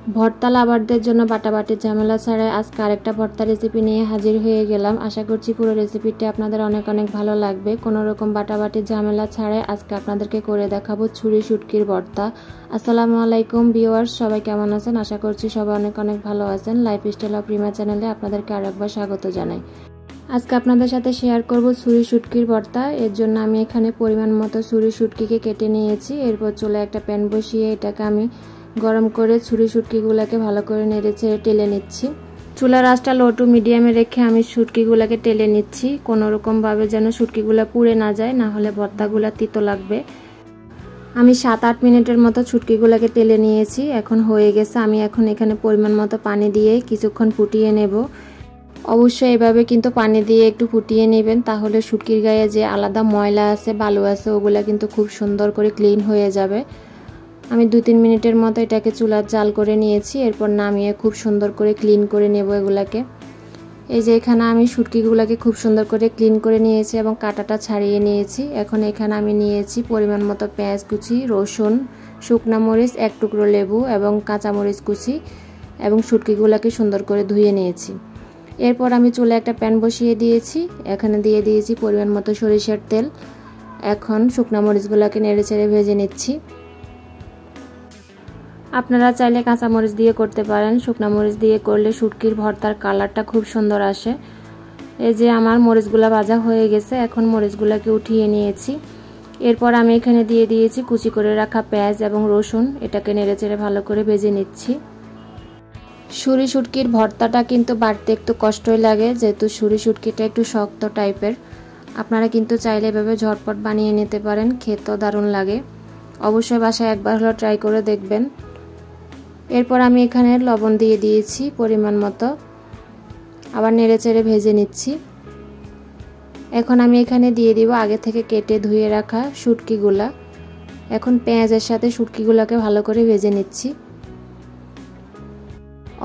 ভর্তা লাভারদের জন্য বাটাবাটির ঝামেলা ছাড়াই আজকে আরেকটা ভর্তা রেসিপি নিয়ে হাজির হয়ে গেলাম। আশা করছি পুরো রেসিপিটি আপনাদের অনেক অনেক ভালো লাগবে। কোনো রকম বাটাবাটির ঝামেলা ছাড়াই আজকে আপনাদেরকে করে দেখাবো ছুরি শুটকির ভর্তা। আসসালামু আলাইকুম ভিউয়ার্স, সবাই কেমন আছেন? আশা করছি সবাই অনেক অনেক ভালো আছেন। লাইফস্টাইল অফ রিমা চ্যানেলে আপনাদেরকে আরেকবার স্বাগত জানাই। আজকে আপনাদের সাথে শেয়ার করব ছুরি শুটকির ভর্তা। এর জন্য আমি এখানে পরিমাণ মতো ছুরি শুটকিকে কেটে নিয়েছি। এরপর চুলায় একটা প্যান বসিয়ে এটাকে আমি গরম করে ছুরি শুটকিগুলোকে ভালো করে নেড়ে চেড়ে টেলে নিচ্ছি। চুলার আঁচটা লো টু মিডিয়ামে রেখে আমি শুটকিগুলোকে টেলে নিচ্ছি। কোনো রকমভাবে যেন শুটকিগুলো পুড়ে না যায়, না হলে ভর্তাগুলো তিতো লাগবে। আমি 7-8 মিনিটের মতো শুটকিগুলোকে টেলে নিয়েছি। এখন হয়ে গেছে। আমি এখন এখানে পরিমাণ মতো পানি দিয়ে কিছুক্ষণ ফুটিয়ে নেব। অবশ্যই এভাবে কিন্তু পানি দিয়ে একটু ফুটিয়ে নেবেন, তাহলে শুটকির গায়ে যে আলাদা ময়লা আছে, বালু আছে, ওগুলা কিন্তু খুব সুন্দর করে ক্লিন হয়ে যাবে। আমি 2-3 মিনিটের মতো এটাকে চুলার জাল করে নিয়েছি। এরপর নামিয়ে খুব সুন্দর করে ক্লিন করে নেব এগুলাকে। এই যে এখানে আমি শুটকিগুলোকে খুব সুন্দর করে ক্লিন করে নিয়েছি এবং কাঁটাটা ছাড়িয়ে নিয়েছি। এখন এখানে আমি নিয়েছি পরিমাণ মতো পেঁয়াজ কুচি, রসুন, শুকনো মরিচ, এক টুকরো লেবু এবং কাঁচামরিচ কুচি এবং শুটকিগুলোকে সুন্দর করে ধুয়ে নিয়েছি। এরপর আমি চুলায় একটা প্যান বসিয়ে দিয়েছি। এখানে দিয়ে দিয়েছি পরিমাণ মতো সরিষার তেল। এখন শুকনো মরিচগুলোকে নেড়ে চেড়ে ভেজে নিচ্ছি। আপনারা চাইলে কাঁচামরিচ দিয়ে করতে পারেন। শুকনো মরিচ দিয়ে করলে শুটকির ভর্তার কালারটা খুব সুন্দর আসে। এই যে আমার মরিচগুলো ভাজা হয়ে গেছে। এখন মরিচগুলোকে উঠিয়ে নিয়েছি। এরপর আমি এখানে দিয়ে দিয়েছি কুচি করে রাখা পেঁয়াজ এবং রসুন। এটাকে নেড়ে চেড়ে ভালো করে ভেজে নিচ্ছি। ছুরি শুটকির ভর্তাটা কিন্তু বাড়তে একটু কষ্টই লাগে, যেহেতু ছুরি শুটকিটা একটু শক্ত টাইপের। আপনারা কিন্তু চাইলে এভাবে ঝটপট বানিয়ে নিতে পারেন, খেতেও দারুণ লাগে। অবশ্যই বাসায় একবার হলো ট্রাই করে দেখবেন। এরপর আমি এখানে লবণ দিয়ে দিয়েছি পরিমাণ মতো, আবার নেড়ে চেড়ে ভেজে নিচ্ছি। এখন আমি এখানে দিয়ে দিব আগে থেকে কেটে ধুয়ে রাখা শুটকিগুলা। এখন পেঁয়াজের সাথে শুটকিগুলোকে ভালো করে ভেজে নিচ্ছি।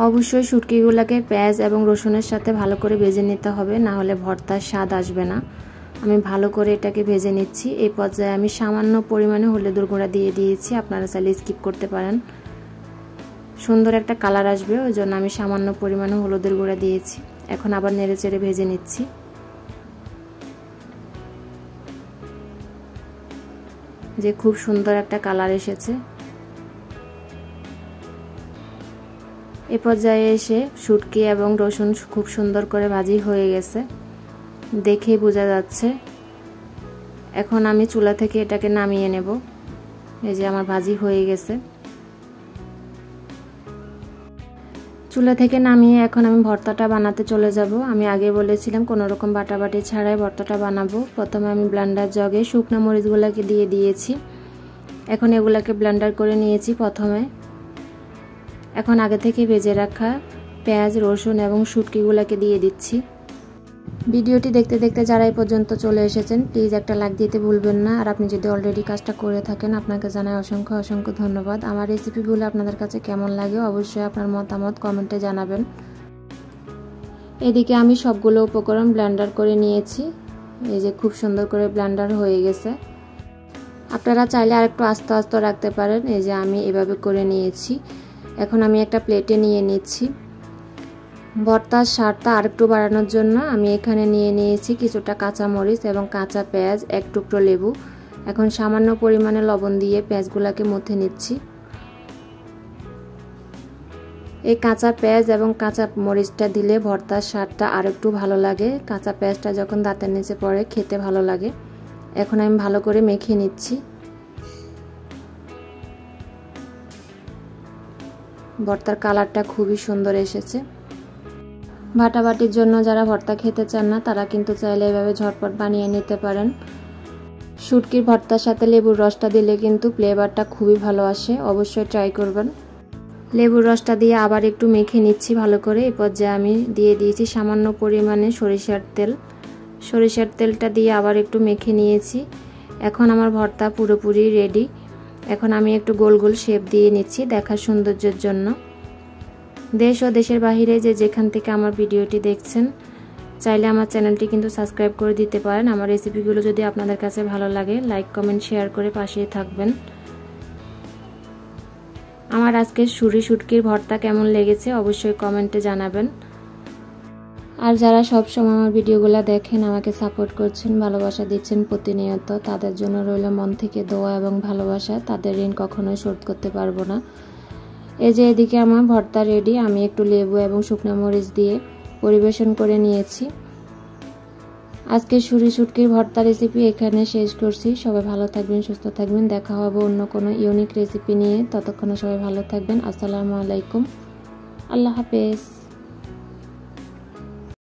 অবশ্যই শুটকিগুলোকে পেঁয়াজ এবং রসুনের সাথে ভালো করে ভেজে নিতে হবে, না হলে ভর্তার স্বাদ আসবে না। আমি ভালো করে এটাকে ভেজে নিচ্ছি। এই পর্যায়ে আমি সামান্য পরিমাণে হলুদের গুঁড়া দিয়ে দিয়েছি। আপনারা চাইলে স্কিপ করতে পারেন, সুন্দর একটা কালার আসবে, ওই জন্য আমি সামান্য পরিমাণে হলুদের গুঁড়া দিয়েছি। এখন আবার নেড়ে চেড়ে ভেজে নিচ্ছি। যে খুব সুন্দর একটা কালার এসেছে। এ পর্যায়ে এসে শুটকি এবং রসুন খুব সুন্দর করে ভাজি হয়ে গেছে, দেখেই বোঝা যাচ্ছে। এখন আমি চুলা থেকে এটাকে নামিয়ে নেব। এই যে আমার ভাজি হয়ে গেছে। চুলা থেকে নামিয়ে এখন আমি ভর্তাটা বানাতে চলে যাব। আমি আগে বলেছিলাম কোনো রকম বাটাবাটি ছাড়াই ভর্তাটা বানাবো। প্রথমে আমি ব্লেন্ডার জগে শুকনো মরিচগুলোকে দিয়ে দিয়েছি। এখন এগুলাকে ব্লেন্ডার করে নিয়েছি প্রথমে। এখন আগে থেকে ভেজে রাখা পেঁয়াজ, রসুন এবং শুটকিগুলোকে দিয়ে দিচ্ছি। ভিডিওটি দেখতে দেখতে যারা এই পর্যন্ত চলে এসেছেন, প্লিজ একটা লাইক দিতে ভুলবেন না। আর আপনি যদি অলরেডি কাজটা করে থাকেন, আপনাকে জানাই অসংখ্য অসংখ্য ধন্যবাদ। আমার রেসিপিগুলো আপনাদের কাছে কেমন লাগে অবশ্যই আপনার মতামত কমেন্টে জানাবেন। এদিকে আমি সবগুলো উপকরণ ব্লেন্ডার করে নিয়েছি। এই যে খুব সুন্দর করে ব্লেন্ডার হয়ে গেছে। আপনারা চাইলে আরেকটু আস্তে আস্তে রাখতে পারেন। এই যে আমি এভাবে করে নিয়েছি। এখন আমি একটা প্লেটে নিয়ে নিচ্ছি। ভর্তার স্বাদটা আরেকটু বাড়ানোর জন্য আমি এখানে নিয়ে নিয়েছি কিছুটা কাঁচামরিচ এবং কাঁচা পেঁয়াজ, এক টুকরো লেবু। এখন সামান্য পরিমাণে লবণ দিয়ে পেঁয়াজগুলোকে মুথে নিচ্ছি। এই কাঁচা পেঁয়াজ এবং কাঁচা মরিচটা দিলে ভর্তার স্বাদটা আরেকটু ভালো লাগে। কাঁচা পেঁয়াজটা যখন দাঁতের নিচে পড়ে খেতে ভালো লাগে। এখন আমি ভালো করে মেখে নিচ্ছি। ভর্তার কালারটা খুবই সুন্দর এসেছে। বাটাবাটির জন্য যারা ভর্তা খেতে চান না, তারা কিন্তু চাইলে এভাবে ঝটপট বানিয়ে নিতে পারেন। শুটকির ভর্তার সাথে লেবুর রসটা দিলে কিন্তু ফ্লেভারটা খুবই ভালো আসে। অবশ্যই ট্রাই করবেন। লেবুর রসটা দিয়ে আবার একটু মেখে নিচ্ছি ভালো করে। এই পর্যায়ে আমি দিয়ে দিয়েছি সামান্য পরিমাণে সরিষার তেল। সরিষার তেলটা দিয়ে আবার একটু মেখে নিয়েছি। এখন আমার ভর্তা পুরোপুরি রেডি। এখন আমি একটু গোল গোল শেপ দিয়ে নিচ্ছি দেখার সৌন্দর্যের জন্য। দেশ ও দেশের বাহিরে যে যেখান থেকে আমার ভিডিওটি দেখছেন, চাইলে আমার চ্যানেলটি কিন্তু সাবস্ক্রাইব করে দিতে পারেন। আমার রেসিপিগুলো যদি আপনাদের কাছে ভালো লাগে, লাইক কমেন্ট শেয়ার করে পাশেই থাকবেন। আমার আমার আজকে ছুরি শুটকির ভর্তা কেমন লেগেছে অবশ্যই কমেন্টে জানাবেন। আর যারা সব সময় আমার ভিডিওগুলো দেখেন, আমাকে সাপোর্ট করছেন, ভালোবাসা দিচ্ছেন প্রতিনিয়ত, তাদের জন্য রইল মন থেকে দোয়া এবং ভালোবাসা। তাদের ঋণ কখনোই শোধ করতে পারবো না। এই যে এদিকে আমার ভর্তা রেডি, আমি একটু লেবু এবং শুকনো মরিচ দিয়ে পরিবেশন করে নিয়েছি। আজকে ছুরি শুটকির ভর্তা রেসিপি এখানে শেষ করছি। সবাই ভালো থাকবেন, সুস্থ থাকবেন। দেখা হবে অন্য কোনো ইউনিক রেসিপি নিয়ে। ততক্ষণে সবাই ভালো থাকবেন। আসসালামু আলাইকুম, আল্লাহ হাফেজ।